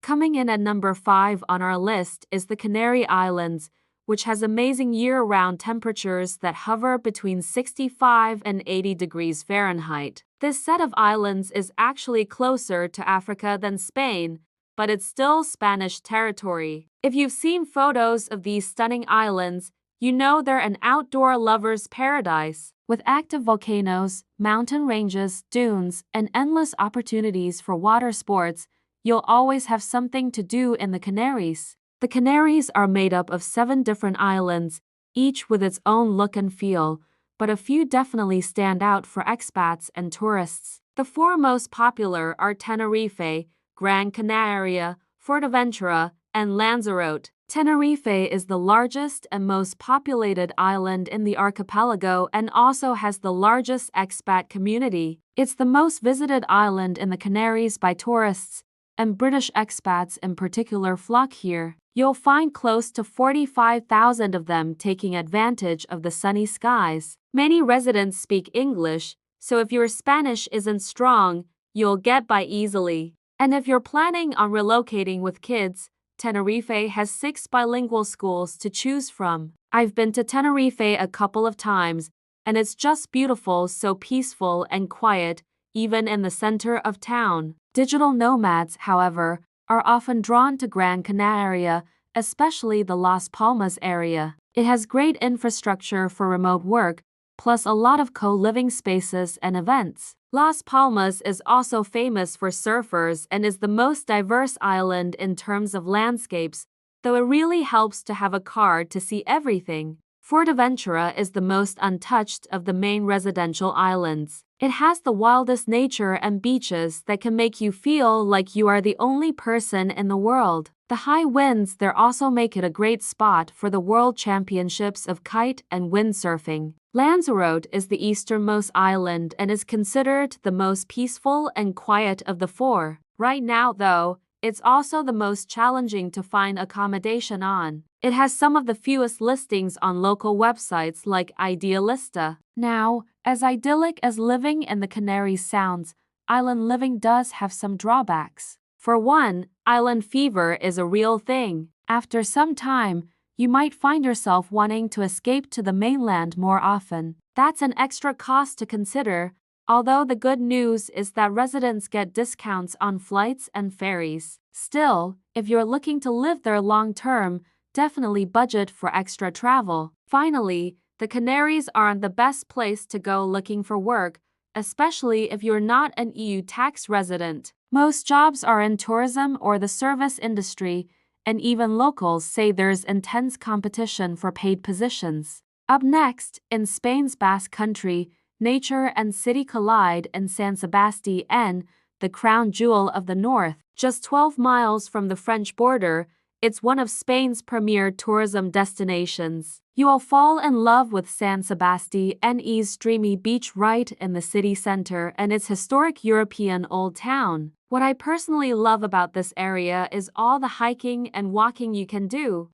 Coming in at number 5 on our list is the Canary Islands, which has amazing year-round temperatures that hover between 65 and 80 degrees Fahrenheit. This set of islands is actually closer to Africa than Spain, but it's still Spanish territory. If you've seen photos of these stunning islands, you know they're an outdoor lover's paradise. With active volcanoes, mountain ranges, dunes, and endless opportunities for water sports, you'll always have something to do in the Canaries. The Canaries are made up of 7 different islands, each with its own look and feel, but a few definitely stand out for expats and tourists. The 4 most popular are Tenerife, Gran Canaria, Fuerteventura, and Lanzarote. Tenerife is the largest and most populated island in the archipelago and also has the largest expat community. It's the most visited island in the Canaries by tourists, and British expats in particular flock here. You'll find close to 45,000 of them taking advantage of the sunny skies. Many residents speak English, so if your Spanish isn't strong, you'll get by easily. And if you're planning on relocating with kids, Tenerife has 6 bilingual schools to choose from. I've been to Tenerife a couple of times, and it's just beautiful, so peaceful and quiet, even in the center of town. Digital nomads, however, are often drawn to Gran Canaria, especially the Las Palmas area. It has great infrastructure for remote work, plus a lot of co-living spaces and events. Las Palmas is also famous for surfers and is the most diverse island in terms of landscapes, though it really helps to have a car to see everything. Fuerteventura is the most untouched of the main residential islands. It has the wildest nature and beaches that can make you feel like you are the only person in the world. The high winds there also make it a great spot for the World Championships of kite and windsurfing. Lanzarote is the easternmost island and is considered the most peaceful and quiet of the 4. Right now, though, it's also the most challenging to find accommodation on. It has some of the fewest listings on local websites like Idealista. Now, as idyllic as living in the Canaries sounds, island living does have some drawbacks. For one, island fever is a real thing. After some time, you might find yourself wanting to escape to the mainland more often. That's an extra cost to consider, although the good news is that residents get discounts on flights and ferries. Still, if you're looking to live there long term, definitely budget for extra travel. Finally, the Canaries aren't the best place to go looking for work, especially if you're not an EU tax resident. Most jobs are in tourism or the service industry, and even locals say there's intense competition for paid positions. Up next, in Spain's Basque Country, nature and city collide in San Sebastián, the crown jewel of the north. Just 12 miles from the French border, it's one of Spain's premier tourism destinations. You will fall in love with San Sebastián's dreamy beach right in the city center and its historic European old town. What I personally love about this area is all the hiking and walking you can do.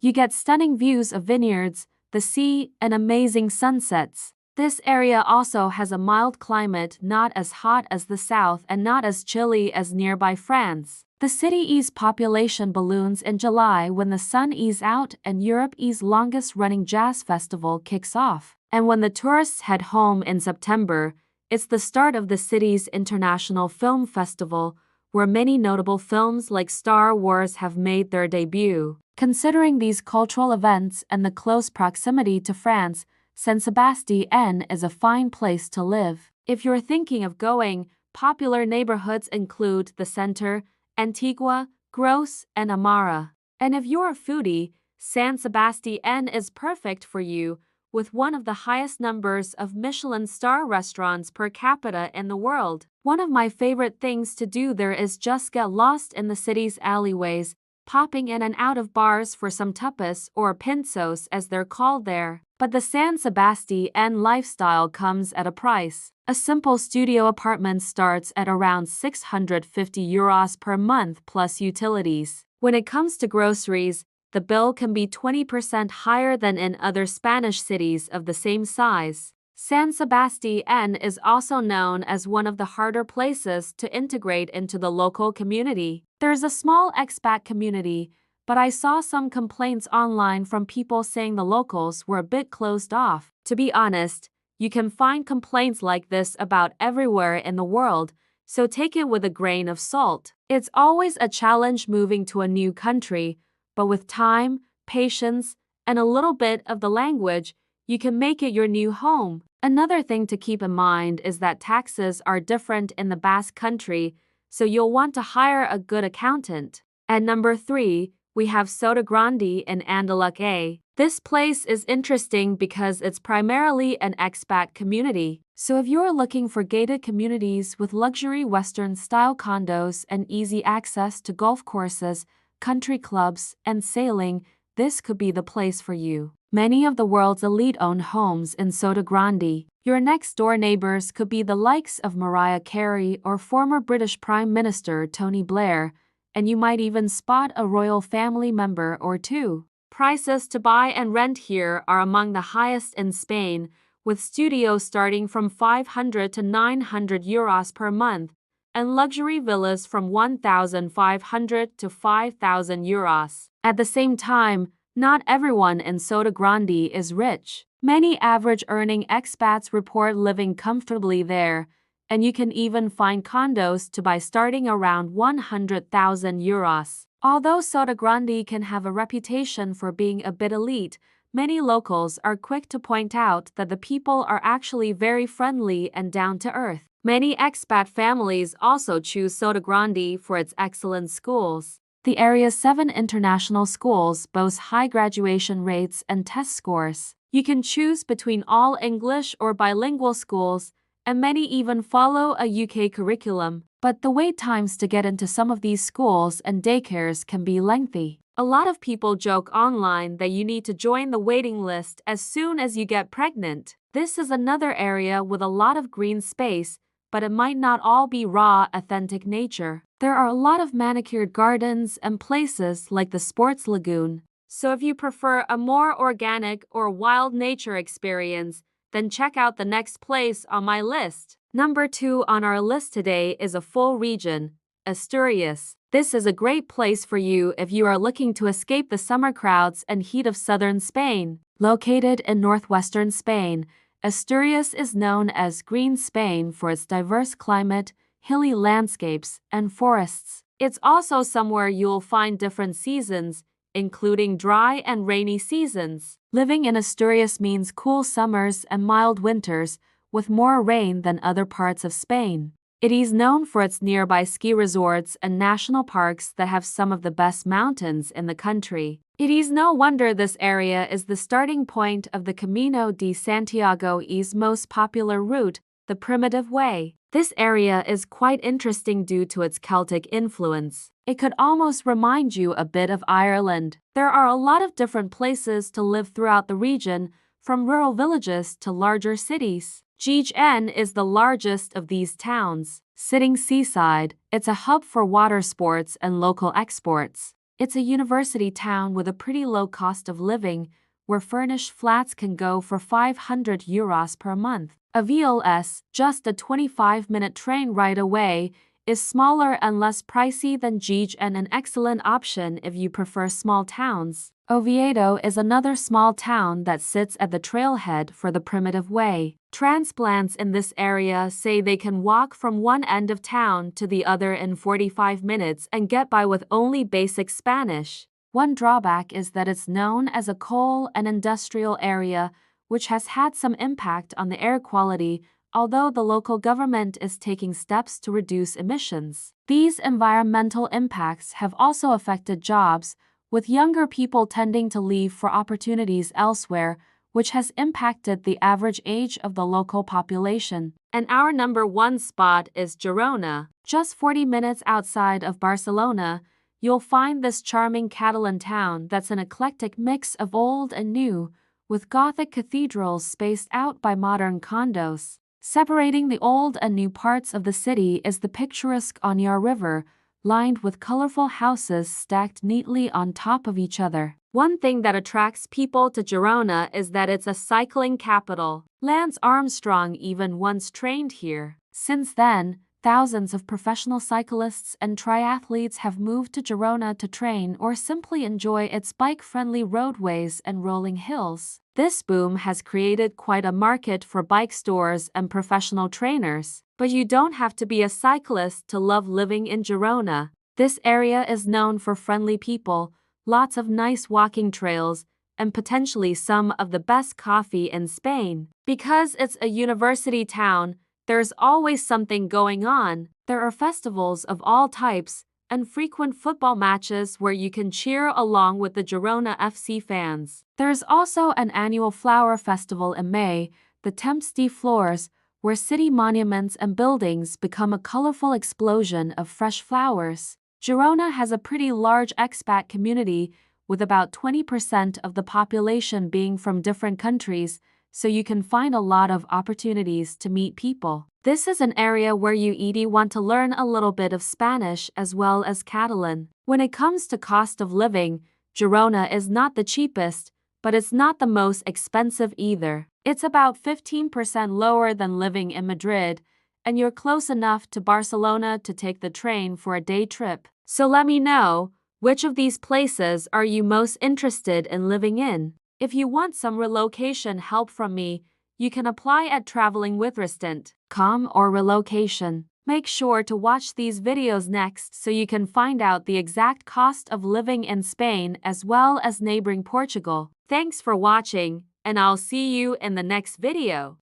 You get stunning views of vineyards, the sea, and amazing sunsets. This area also has a mild climate, not as hot as the south and not as chilly as nearby France. The city's population balloons in July when the sun is out and Europe's longest-running jazz festival kicks off. And when the tourists head home in September, it's the start of the city's International Film Festival, where many notable films like Star Wars have made their debut. Considering these cultural events and the close proximity to France, San Sebastián is a fine place to live. If you're thinking of going, popular neighborhoods include the Center, Antigua, Gros, and Amara. And if you're a foodie, San Sebastián is perfect for you, with one of the highest numbers of Michelin star restaurants per capita in the world. One of my favorite things to do there is just get lost in the city's alleyways, popping in and out of bars for some tapas or pinzos as they're called there. But the San Sebastián lifestyle comes at a price. A simple studio apartment starts at around €650 per month plus utilities. When it comes to groceries, the bill can be 20% higher than in other Spanish cities of the same size. San Sebastián is also known as one of the harder places to integrate into the local community. There's a small expat community, but I saw some complaints online from people saying the locals were a bit closed off. To be honest, you can find complaints like this about everywhere in the world, so take it with a grain of salt. It's always a challenge moving to a new country, but with time, patience, and a little bit of the language, you can make it your new home. Another thing to keep in mind is that taxes are different in the Basque Country, so you'll want to hire a good accountant. At number 3, we have Sotogrande in Andaluc. This place is interesting because it's primarily an expat community. So if you're looking for gated communities with luxury Western-style condos and easy access to golf courses, country clubs, and sailing, this could be the place for you. Many of the world's elite own homes in Sotogrande. Your next-door neighbors could be the likes of Mariah Carey or former British Prime Minister Tony Blair, and you might even spot a royal family member or two. Prices to buy and rent here are among the highest in Spain, with studios starting from 500 to 900 euros per month, and luxury villas from 1,500 to 5,000 euros. At the same time, not everyone in Sotogrande is rich. Many average-earning expats report living comfortably there, and you can even find condos to buy starting around 100,000 euros. Although Sotogrande can have a reputation for being a bit elite, many locals are quick to point out that the people are actually very friendly and down-to-earth. Many expat families also choose Sotogrande for its excellent schools. The area's 7 international schools boast high graduation rates and test scores. You can choose between all English or bilingual schools, and many even follow a UK curriculum. But the wait times to get into some of these schools and daycares can be lengthy. A lot of people joke online that you need to join the waiting list as soon as you get pregnant. This is another area with a lot of green space, but it might not all be raw, authentic nature. There are a lot of manicured gardens and places like the Sports Lagoon. So if you prefer a more organic or wild nature experience, then check out the next place on my list. Number 2 on our list today is a full region, Asturias. This is a great place for you if you are looking to escape the summer crowds and heat of southern Spain. Located in northwestern Spain, Asturias is known as Green Spain for its diverse climate, hilly landscapes, and forests. It's also somewhere you'll find different seasons, including dry and rainy seasons. Living in Asturias means cool summers and mild winters, with more rain than other parts of Spain. It is known for its nearby ski resorts and national parks that have some of the best mountains in the country. It is no wonder this area is the starting point of the Camino de Santiago's most popular route, the Primitive Way. This area is quite interesting due to its Celtic influence. It could almost remind you a bit of Ireland. There are a lot of different places to live throughout the region, from rural villages to larger cities. Gijón is the largest of these towns. Sitting seaside, it's a hub for water sports and local exports. It's a university town with a pretty low cost of living, where furnished flats can go for 500 euros per month. Avilés, just a 25-minute train ride away, is smaller and less pricey than Gijón and an excellent option if you prefer small towns. Oviedo is another small town that sits at the trailhead for the Primitive Way. Transplants in this area say they can walk from one end of town to the other in 45 minutes and get by with only basic Spanish. One drawback is that it's known as a coal and industrial area, which has had some impact on the air quality, although the local government is taking steps to reduce emissions. These environmental impacts have also affected jobs, with younger people tending to leave for opportunities elsewhere, which has impacted the average age of the local population. And our number 1 spot is Girona. Just 40 minutes outside of Barcelona, you'll find this charming Catalan town that's an eclectic mix of old and new, with Gothic cathedrals spaced out by modern condos. Separating the old and new parts of the city is the picturesque Onyar River, lined with colorful houses stacked neatly on top of each other. One thing that attracts people to Girona is that it's a cycling capital. Lance Armstrong even once trained here. Since then, thousands of professional cyclists and triathletes have moved to Girona to train or simply enjoy its bike-friendly roadways and rolling hills. This boom has created quite a market for bike stores and professional trainers. But you don't have to be a cyclist to love living in Girona. This area is known for friendly people, lots of nice walking trails, and potentially some of the best coffee in Spain. Because it's a university town, there's always something going on. There are festivals of all types and frequent football matches where you can cheer along with the Girona FC fans. There's also an annual flower festival in May, the Temps de Flors, where city monuments and buildings become a colorful explosion of fresh flowers. Girona has a pretty large expat community, with about 20% of the population being from different countries, so you can find a lot of opportunities to meet people. This is an area where you want to learn a little bit of Spanish as well as Catalan. When it comes to cost of living, Girona is not the cheapest, but it's not the most expensive either. It's about 15% lower than living in Madrid, and you're close enough to Barcelona to take the train for a day trip. So let me know, which of these places are you most interested in living in? If you want some relocation help from me, you can apply at travelingwithristant.com or relocation. Make sure to watch these videos next so you can find out the exact cost of living in Spain as well as neighboring Portugal. Thanks for watching, and I'll see you in the next video.